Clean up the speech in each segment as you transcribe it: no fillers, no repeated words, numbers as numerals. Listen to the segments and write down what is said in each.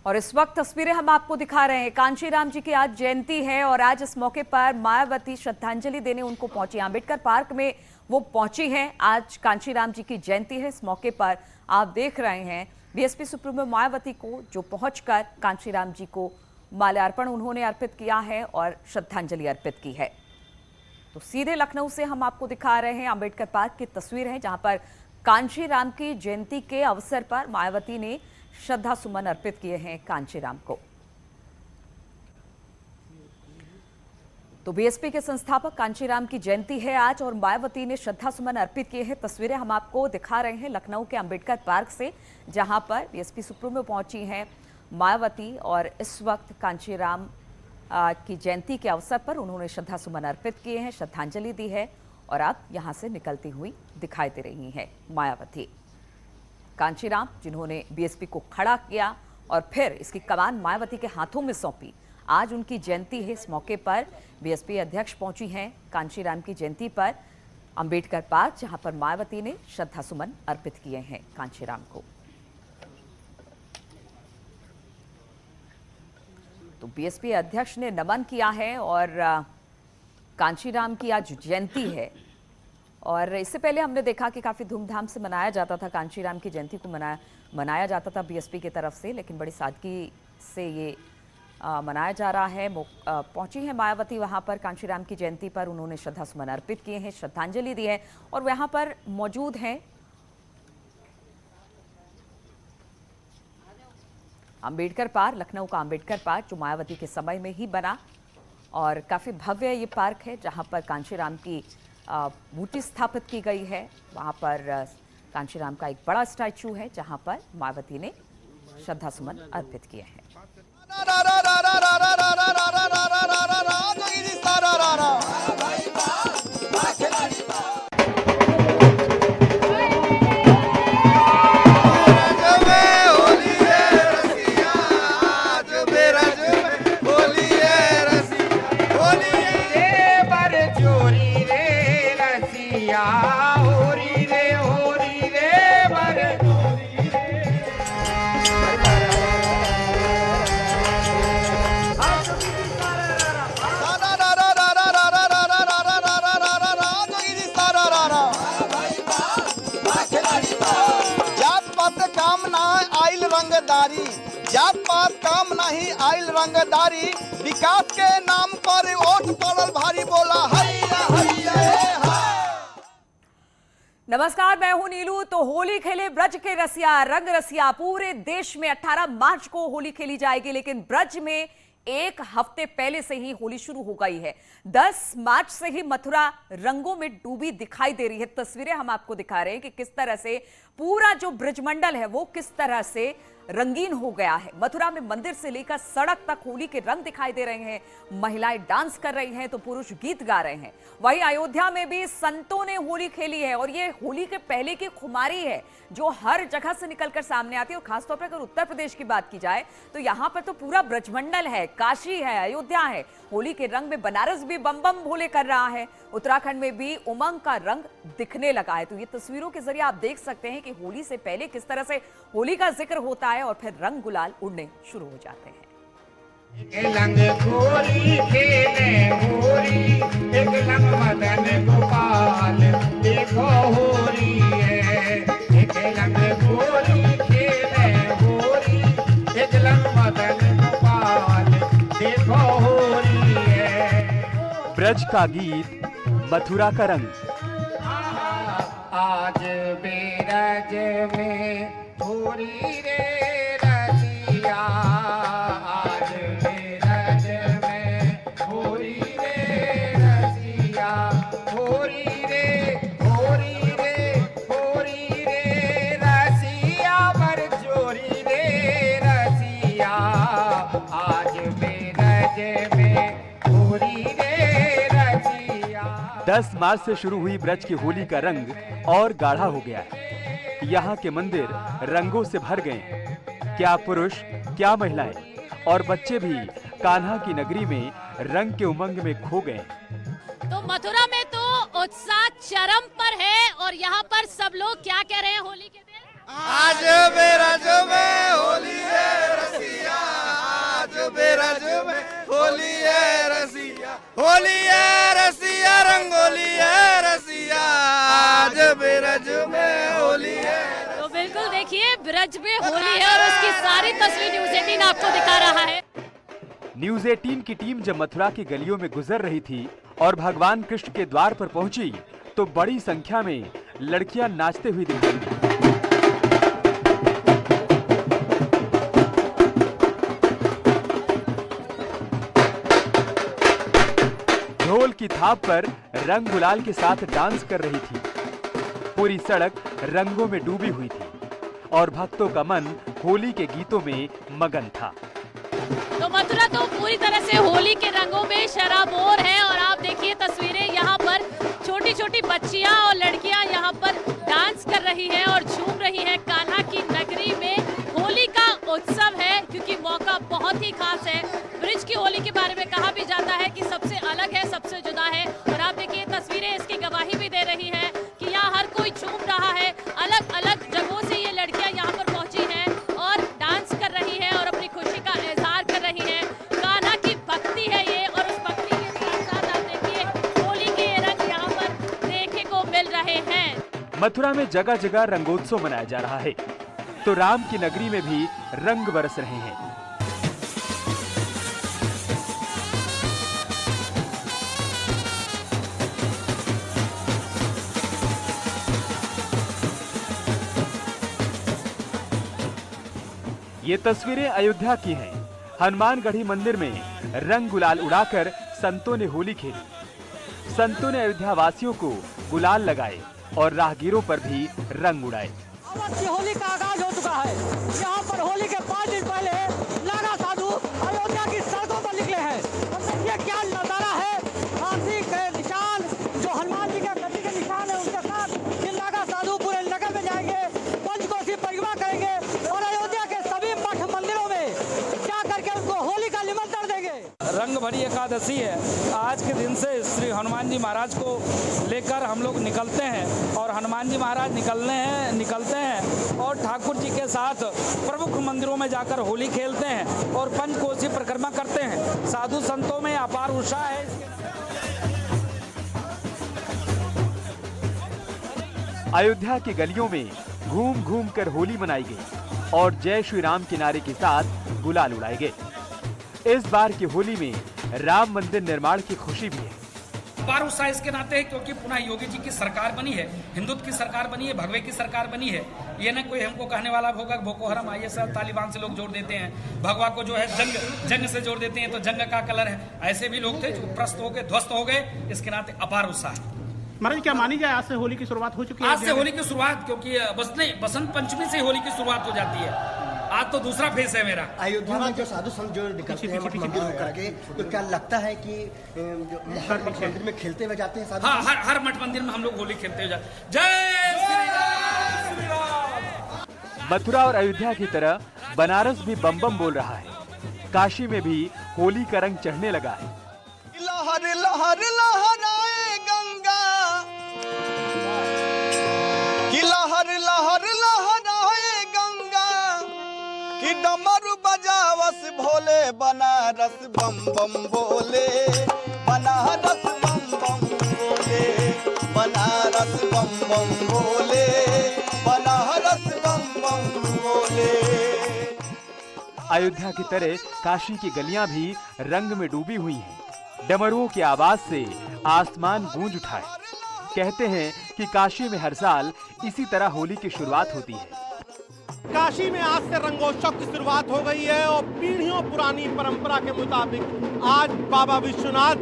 और इस वक्त तस्वीरें हम आपको दिखा रहे हैं। कांशीराम जी की आज जयंती है और आज इस मौके पर मायावती श्रद्धांजलि देने उनको पहुंची। अंबेडकर पार्क में वो पहुंची हैं। आज कांशीराम जी की जयंती है। इस मौके पर आप देख रहे हैं बीएसपी सुप्रीमो मायावती को जो पहुंचकर कांशीराम जी को माल्यार्पण उन्होंने अर्पित किया है और श्रद्धांजलि अर्पित की है। तो सीधे लखनऊ से हम आपको दिखा रहे हैं अंबेडकर पार्क की तस्वीर है, जहां पर कांशीराम की जयंती के अवसर पर मायावती ने श्रद्धा सुमन अर्पित किए हैं कांशीराम को। तो बीएसपी के संस्थापक कांशीराम की जयंती है आज और मायावती ने श्रद्धा सुमन अर्पित किए हैं। तस्वीरें हम आपको दिखा रहे हैं लखनऊ के अंबेडकर पार्क से, जहां पर बीएसपी सुप्रीमो पहुंची हैं मायावती और इस वक्त कांशीराम की जयंती के अवसर पर उन्होंने श्रद्धा सुमन अर्पित किए हैं, श्रद्धांजलि दी है और अब यहां से निकलती हुई दिखाई दे रही हैं मायावती। कांशीराम जिन्होंने बीएसपी को खड़ा किया और फिर इसकी कमान मायावती के हाथों में सौंपी। आज उनकी जयंती है। इस मौके पर बीएसपी अध्यक्ष पहुंची हैं कांशीराम की जयंती पर अंबेडकर पार्क, जहां पर मायावती ने श्रद्धा सुमन अर्पित किए हैं कांशीराम को। तो बीएसपी अध्यक्ष ने नमन किया है और कांशीराम की आज जयंती है और इससे पहले हमने देखा कि काफ़ी धूमधाम से मनाया जाता था, कांशीराम की जयंती को मनाया जाता था बीएसपी की तरफ से, लेकिन बड़ी सादगी से ये मनाया जा रहा है। पहुंची है मायावती वहां पर कांशीराम की जयंती पर, उन्होंने श्रद्धा सुमन अर्पित किए हैं, श्रद्धांजलि दी है और वहां पर मौजूद हैं अंबेडकर पार्क, लखनऊ का अंबेडकर पार्क जो मायावती के समय में ही बना और काफ़ी भव्य ये पार्क है, जहां पर कांशीराम की मूर्ति स्थापित की गई है। वहां पर कांशीराम का एक बड़ा स्टैचू है, जहां पर मायावती ने श्रद्धा सुमन अर्पित किए हैं। जात पात काम नहीं आइल रंगदारी, विकास के नाम पर वोट पड़ल भारी, बोला हैया हैया है। नमस्कार, मैं हूं नीलू। तो होली खेले ब्रज के रसिया, रंग रसिया। पूरे देश में 18 मार्च को होली खेली जाएगी, लेकिन ब्रज में एक हफ्ते पहले से ही होली शुरू हो गई है। 10 मार्च से ही मथुरा रंगों में डूबी दिखाई दे रही है। तस्वीरें हम आपको दिखा रहे हैं कि किस तरह से पूरा जो ब्रजमंडल है वो किस तरह से रंगीन हो गया है। मथुरा में मंदिर से लेकर सड़क तक होली के रंग दिखाई दे रहे हैं। महिलाएं डांस कर रही हैं तो पुरुष गीत गा रहे हैं। वहीं अयोध्या में भी संतों ने होली खेली है और ये होली के पहले की खुमारी है जो हर जगह से निकलकर सामने आती है। और खासतौर पर अगर उत्तर प्रदेश की बात की जाए तो यहाँ पर तो पूरा ब्रजमंडल है, काशी है, अयोध्या है। होली के रंग में बनारस भी बम बम भोले कर रहा है। उत्तराखंड में भी उमंग का रंग दिखने लगा है। तो ये तस्वीरों के जरिए आप देख सकते हैं कि होली से पहले किस तरह से होली का जिक्र होता है और फिर रंग गुलाल उड़ने शुरू हो जाते हैं। एक लंग होली खेले होली, एक लंग मदन गोपाल देखो होली है। एक लंग होली खेले होली, एक लंग मदन गोपाल देखो होली है। ब्रज का गीत, मथुरा का रंग। आज बेरज में होली रे रसिया, आज बेरज में होली रे रसिया, होली रे होली रे होली रे रसिया, बर जोरी रे रसिया, आज बेरज में होली रे रसिया। 10 मार्च से शुरू हुई ब्रज की होली का रंग और गाढ़ा हो गया है। यहाँ के मंदिर रंगों से भर गए। क्या पुरुष, क्या महिलाएं और बच्चे भी कान्हा की नगरी में रंग के उमंग में खो गए। तो मथुरा में तो उत्साह चरम पर है और यहाँ पर सब लोग क्या कह रहे हैं होली के दिन? आज बेरज में होली है रसिया, होली है रसिया, रंगोली है रसिया, आज ब्रज में होली है। तो बिल्कुल देखिए ब्रज में होली है और उसकी सारी तस्वीर न्यूज़ 18 आपको दिखा रहा है। न्यूज 18 की टीम जब मथुरा की गलियों में गुजर रही थी और भगवान कृष्ण के द्वार पर पहुंची तो बड़ी संख्या में लड़कियां नाचते हुई दिखाई दी। ढोल की थाप पर रंग गुलाल के साथ डांस कर रही थी। पूरी सड़क रंगों में डूबी हुई थी और भक्तों का मन होली के गीतों में मगन था। तो मथुरा तो पूरी तरह से होली के रंगों में शराबोर है और आप देखिए तस्वीरें, यहाँ पर छोटी छोटी बच्चियां और लड़कियां यहाँ पर डांस कर रही हैं और झूम रही हैं। कान्हा की नगरी में होली का उत्सव है क्योंकि मौका बहुत ही खास है। ब्रिज की होली के बारे में कहा भी जाता है कि सबसे अलग है, सबसे जुदा है और आप देखिए तस्वीरें इसकी गवाही भी दे रही है कि यहाँ हर कोई झूम रहा है। अलग अलग जगहों से ये लड़कियां यहाँ पर पहुंची हैं और डांस कर रही हैं और अपनी खुशी का इजहार कर रही हैं। कान्हा की भक्ति है ये और उस भक्ति के साथ साथ आप देखिए होली के ये रंग यहाँ पर देखने को मिल रहे हैं। मथुरा में जगह जगह रंगोत्सव मनाया जा रहा है तो राम की नगरी में भी रंग बरस रहे हैं। ये तस्वीरें अयोध्या की हैं। हनुमानगढ़ी मंदिर में रंग गुलाल उड़ाकर संतों ने होली खेली। संतों ने अयोध्या वासियों को गुलाल लगाए और राहगीरों पर भी रंग उड़ाए। होली का आगाज हो चुका है। यहाँ पर होली के 5 दिन पहले नागा साधु अयोध्या की सड़कों पर निकले हैं। देखिए क्या नजारा है। हाथी के निशान जो हनुमान जी के गति के निशान है उनके साथ ये नागा साधु पूरे नगर में जाएंगे, पंचकोसी परिक्रमा करेंगे और अयोध्या के सभी मठ मंदिरों में जा करके उनको होली का निमंत्रण देंगे। रंग भरी एकादशी है। आज के दिन से श्री हनुमान जी महाराज को लेकर हम लोग निकलते हैं और हनुमान जी महाराज निकलते हैं और ठाकुर जी के साथ प्रमुख मंदिरों में जाकर होली खेलते हैं और पंचकोसी परिक्रमा करते हैं। साधु संतों में अपार उत्साह है। अयोध्या की गलियों में घूम घूम कर होली मनाई गई और जय श्री राम के नारे के साथ गुलाल उड़ाए गए। इस बार की होली में राम मंदिर निर्माण की खुशी भी है। बार उत्साह इसके नाते है क्योंकि पुनः योगी जी की सरकार बनी है, हिंदुत्व की सरकार बनी है, भगवे की सरकार बनी है। ये न कोई हमको कहने वाला होगा बोको हराम ISIS तालिबान से लोग जोड़ देते हैं, भगवा को जो है जंग से जोड़ देते हैं तो जंग का कलर है। ऐसे भी लोग थे जो प्रस्त हो गए, ध्वस्त हो गए। इसके नाते अपार उत्साह है। महाराज क्या मानी जाए आज से होली की शुरुआत हो चुकी है? आज से होली की शुरुआत, क्योंकि बसंत पंचमी से होली की शुरुआत हो जाती है। आज तो दूसरा फेस है मेरा। अयोध्या में जो साधु संत जो निकलते हैं मठ मंदिर होकर के, तो क्या लगता है कि जो हर मठ मंदिर में खेलते हुए जाते हैं साधु? हाँ, हर मठ मंदिर में हम लोग होली खेलते हुए जाते हैं। जय श्री राम, श्री राम। मथुरा और अयोध्या की तरह बनारस भी बम बम बोल रहा है। काशी में भी होली का रंग चढ़ने लगा है। लहर लहर लहराए गंगा कि लहर लहर लहराए गंगा कि डमरू बजावस भोले, बनारस बम बम बोले, बनारस बम बम बोले, बनारस बम बम बोले, बनारस बम बम बोले। अयोध्या की तरह काशी की गलियां भी रंग में डूबी हुई हैं। डमरुओं की आवाज से आसमान गूंज उठा है। कहते हैं कि काशी में हर साल इसी तरह होली की शुरुआत होती है। काशी में आज से रंगोत्सव की शुरुआत हो गई है और पीढ़ियों पुरानी परंपरा के मुताबिक आज बाबा विश्वनाथ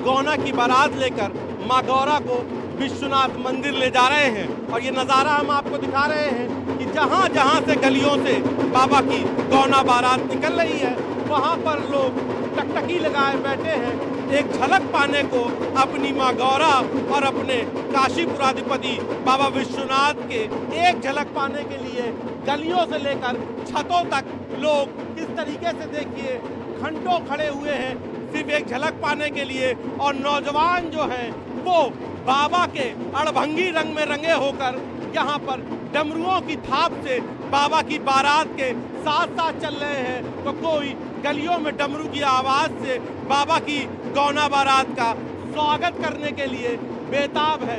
गौना की बारात लेकर माँ गौरा को विश्वनाथ मंदिर ले जा रहे हैं और ये नज़ारा हम आपको दिखा रहे हैं कि जहाँ जहाँ से गलियों से बाबा की गौना बारात निकल रही है वहाँ पर लोग टकटकी लगाए बैठे हैं एक झलक पाने को अपनी माँ गौरा और अपने काशीपुराधिपति बाबा विश्वनाथ के एक झलक पाने के लिए गलियों से लेकर छतों तक लोग किस तरीके से देखिए घंटों खड़े हुए हैं सिर्फ एक झलक पाने के लिए। और नौजवान जो हैं वो बाबा के अड़भंगी रंग में रंगे होकर यहाँ पर डमरुओं की थाप से बाबा की बारात के साथ साथ चल रहे हैं, तो कोई गलियों में डमरू की आवाज से बाबा की गौना बारात का स्वागत करने के लिए बेताब है।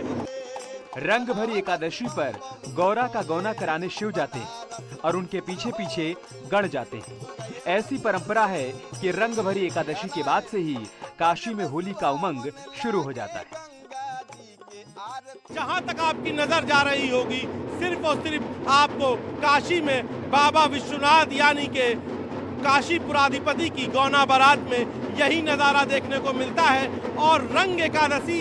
रंग भरी एकादशी पर गौरा का गौना कराने शिव जाते हैं और उनके पीछे पीछे गढ़ जाते हैं। ऐसी परंपरा है कि रंग भरी एकादशी के बाद से ही काशी में होली का उमंग शुरू हो जाता है। जहां तक आपकी नजर जा रही होगी, सिर्फ और सिर्फ आपको काशी में बाबा विश्वनाथ यानी के काशीपुराधिपति की गौना बारात में यही नजारा देखने को मिलता है। और रंग एकादशी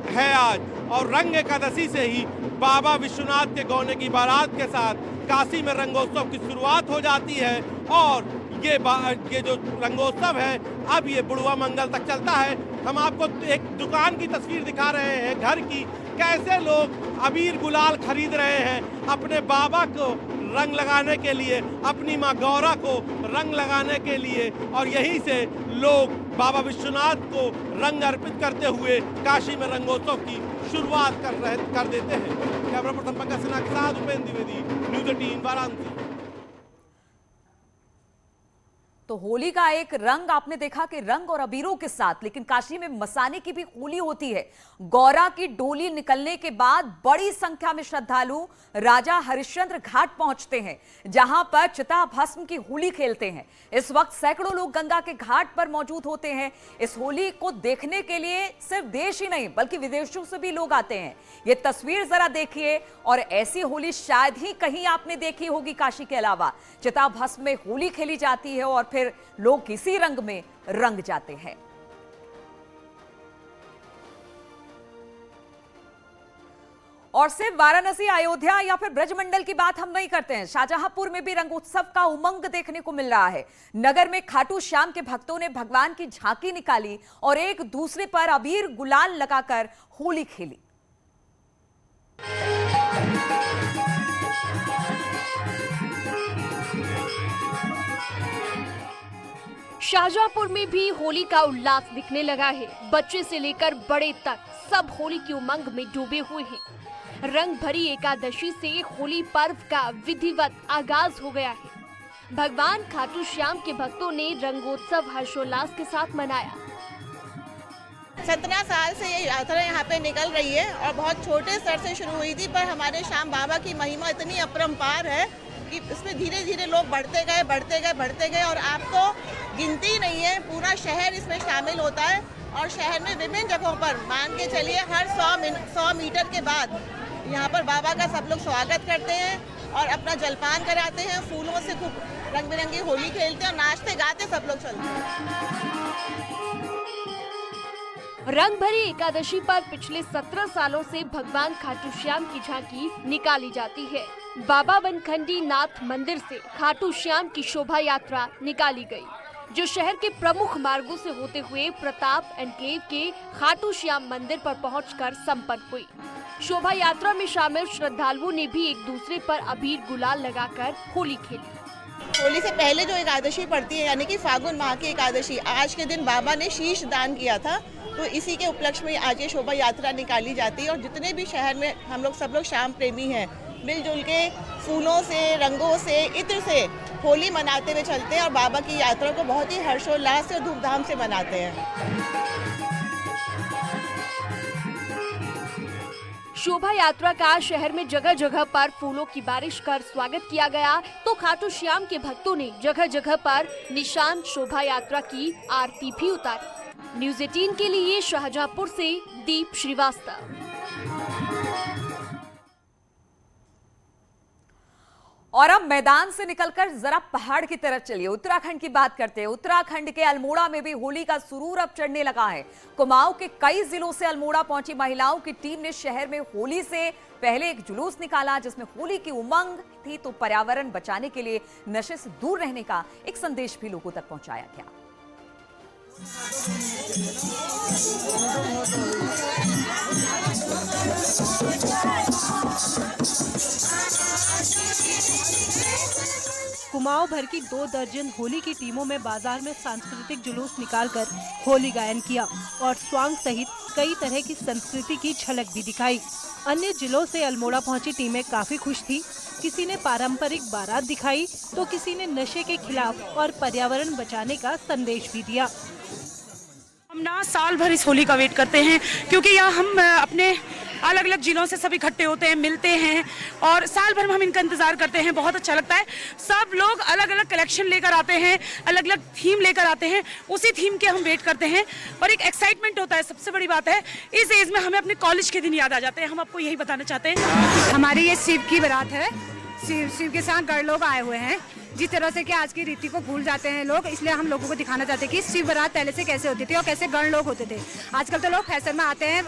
है आज, और रंग एकादशी से ही बाबा विश्वनाथ के गौने की बारात के साथ काशी में रंगोत्सव की शुरुआत हो जाती है। और ये जो रंगोत्सव है अब ये बुढ़वा मंगल तक चलता है। हम आपको एक दुकान की तस्वीर दिखा रहे हैं घर की, कैसे लोग अबीर गुलाल खरीद रहे हैं अपने बाबा को रंग लगाने के लिए, अपनी माँ गौरा को रंग लगाने के लिए। और यहीं से लोग बाबा विश्वनाथ को रंग अर्पित करते हुए काशी में रंगोत्सव की शुरुआत कर देते हैं। कैमरा पर्सन पंकज सिन्हा के साथ उपेंद्र द्विवेदी, न्यूज़ 18 वाराणसी। तो होली का एक रंग आपने देखा कि रंग और अबीरों के साथ, लेकिन काशी में मसाने की भी होली होती है। गौरा की डोली निकलने के बाद बड़ी संख्या में श्रद्धालु राजा हरिश्चंद्र घाट पहुंचते हैं, जहां पर चिता भस्म की होली खेलते हैं। इस वक्त सैकड़ों लोग गंगा के घाट पर मौजूद होते हैं। इस होली को देखने के लिए सिर्फ देश ही नहीं बल्कि विदेशों से भी लोग आते हैं। ये तस्वीर जरा देखिए, और ऐसी होली शायद ही कहीं आपने देखी होगी काशी के अलावा। चिता भस्म में होली खेली जाती है और फिर लोग किसी रंग में रंग जाते हैं। और सिर्फ वाराणसी, अयोध्या या फिर ब्रजमंडल की बात हम नहीं करते हैं, शाहजहांपुर में भी रंगोत्सव का उमंग देखने को मिल रहा है। नगर में खाटू श्याम के भक्तों ने भगवान की झांकी निकाली और एक दूसरे पर अबीर गुलाल लगाकर होली खेली। शाहजहांपुर में भी होली का उल्लास दिखने लगा है। बच्चे से लेकर बड़े तक सब होली की उमंग में डूबे हुए हैं। रंग भरी एकादशी से होली पर्व का विधिवत आगाज हो गया है। भगवान खाटू श्याम के भक्तों ने रंगोत्सव हर्षोल्लास के साथ मनाया। 17 साल से ये यात्रा यहाँ पे निकल रही है और बहुत छोटे स्तर से शुरू हुई थी, पर हमारे श्याम बाबा की महिमा इतनी अपरंपार है कि इसमें धीरे धीरे लोग बढ़ते गए और आपको गिनती नहीं है, पूरा शहर इसमें शामिल होता है। और शहर में विभिन्न जगहों पर मान के चलिए हर 100 मीटर के बाद यहाँ पर बाबा का सब लोग स्वागत करते हैं और अपना जलपान कराते हैं, फूलों से खूब रंग बिरंगी होली खेलते हैं और नाचते गाते सब लोग चलते हैं। रंग भरी एकादशी पर पिछले 17 सालों से भगवान खाटू श्याम की झांकी निकाली जाती है। बाबा बनखंडी नाथ मंदिर से खाटू श्याम की शोभा यात्रा निकाली गई, जो शहर के प्रमुख मार्गों से होते हुए प्रताप एनक्लेव के खाटू श्याम मंदिर पर पहुंचकर संपन्न हुई। शोभा यात्रा में शामिल श्रद्धालुओं ने भी एक दूसरे पर अबीर गुलाल लगाकर होली खेली। होली से पहले जो एकादशी पड़ती है यानी कि फागुन माह की एकादशी, आज के दिन बाबा ने शीश दान किया था, तो इसी के उपलक्ष्य में आज ये शोभा यात्रा निकाली जाती है। और जितने भी शहर में हम लोग सब लोग श्याम प्रेमी हैं, मिलजुल के फूलों से, रंगों से, इत्र से होली मनाते हुए चलते हैं और बाबा की यात्रा को बहुत ही हर्षोल्लास से और धूमधाम से मनाते हैं। शोभा यात्रा का शहर में जगह जगह पर फूलों की बारिश कर स्वागत किया गया, तो खाटू श्याम के भक्तों ने जगह जगह पर निशान शोभा यात्रा की आरती भी उतारी। न्यूज़ 18 के लिए शाहजहांपुर से दीप श्रीवास्तव। और अब मैदान से निकलकर जरा पहाड़ की तरफ चलिए, उत्तराखंड की बात करते हैं। उत्तराखंड के अल्मोड़ा में भी होली का सुरूर अब चढ़ने लगा है। कुमाऊं के कई जिलों से अल्मोड़ा पहुंची महिलाओं की टीम ने शहर में होली से पहले एक जुलूस निकाला, जिसमें होली की उमंग थी तो पर्यावरण बचाने के लिए नशे से दूर रहने का एक संदेश भी लोगों तक पहुंचाया गया। कुमाऊं भर की 2 दर्जन होली की टीमों में बाजार में सांस्कृतिक जुलूस निकालकर होली गायन किया और स्वांग सहित कई तरह की संस्कृति की झलक भी दिखाई। अन्य जिलों से अल्मोड़ा पहुंची टीमें काफी खुश थी। किसी ने पारंपरिक बारात दिखाई तो किसी ने नशे के खिलाफ और पर्यावरण बचाने का संदेश भी दिया। हम ना साल भर इस होली का वेट करते हैं, क्योंकि यहाँ हम अपने अलग अलग जिलों से सब इकट्ठे होते हैं, मिलते हैं और साल भर में हम इनका इंतजार करते हैं। बहुत अच्छा लगता है। सब लोग अलग अलग कलेक्शन लेकर आते हैं, अलग अलग थीम लेकर आते हैं, उसी थीम के हम वेट करते हैं और एक एक्साइटमेंट होता है। सबसे बड़ी बात है, इस एज में हमें अपने कॉलेज के दिन याद आ जाते हैं। हम आपको यही बताना चाहते हैं। हमारी ये शिव की बारात है। शिव के साथ गढ़ लोग आए हुए हैं। जिस तरह से कि आज की रीति को भूल जाते हैं लोग, इसलिए हम लोगों को दिखाना चाहते हैं कि शिव बारात पहले से कैसे होती थी और कैसे गण लोग होते थे। आजकल तो लोग फैशन में आते हैं,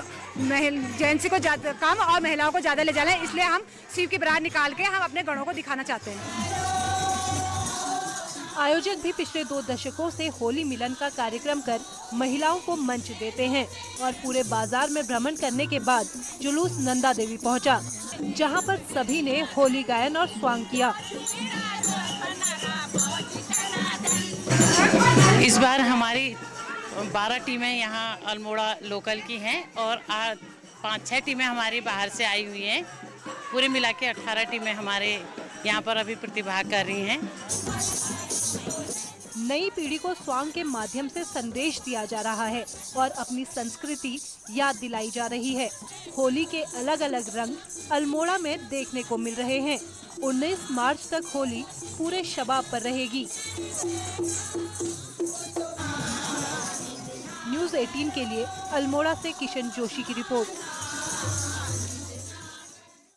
जेंट्स को ज्यादा कम और महिलाओं को ज्यादा ले जाना है, इसलिए हम शिव की बारात निकाल के हम अपने गणों को दिखाना चाहते हैं। आयोजक भी पिछले 2 दशकों से होली मिलन का कार्यक्रम कर महिलाओं को मंच देते हैं और पूरे बाजार में भ्रमण करने के बाद जुलूस नंदा देवी पहुंचा, जहां पर सभी ने होली गायन और स्वांग किया। इस बार हमारी 12 टीमें यहाँ अल्मोड़ा लोकल की हैं और 5-6 टीमें हमारी बाहर से आई हुई हैं। पूरे मिला के 18 टीमें हमारे यहाँ पर अभी प्रतिभाग कर रही हैं। नई पीढ़ी को स्वांग के माध्यम से संदेश दिया जा रहा है और अपनी संस्कृति याद दिलाई जा रही है। होली के अलग अलग रंग अल्मोड़ा में देखने को मिल रहे हैं। 19 मार्च तक होली पूरे शबाब पर रहेगी। न्यूज़ 18 के लिए अल्मोड़ा से किशन जोशी की रिपोर्ट।